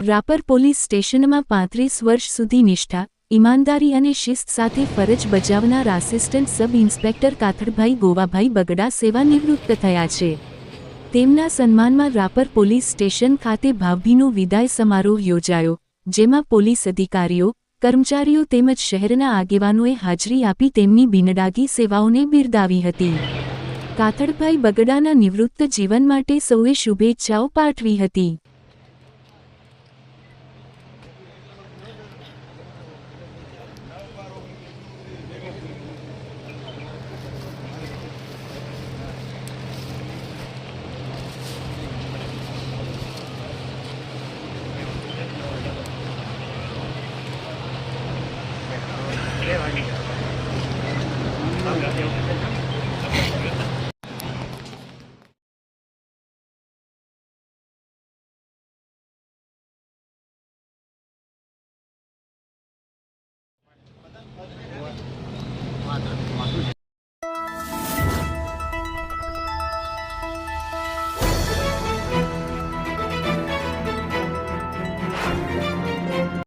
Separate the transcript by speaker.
Speaker 1: Rapar police સ્ટેશનમાં 35 વર્ષ સુધી નિષ્ઠા, ઈમાનદારી અને શિસ્ત સાથે ફરજ બજાવનાર આસિસ્ટન્ટ સબ ઇન્સ્પેક્ટર કાથડભાઈ ગોવાભાઈ બગડા સેવાનિવૃત્ત થયા છે. તેમના સન્માનમાં રાપર પોલીસ સ્ટેશન ખાતે ભાવભીનો વિદાય સમારોહ યોજાયો, જેમાં પોલીસ અધિકારીઓ, કર્મચારીઓ તેમજ શહેરના આગેવાનોએ હાજરી આપી તેમની બિનડાગી સેવાઓને બિરદાવી હતી. કાથડભાઈ બગડાના નિવૃત્ત જીવન માટે સૌએ શુભેચ્છાઓ પાઠવી હતી.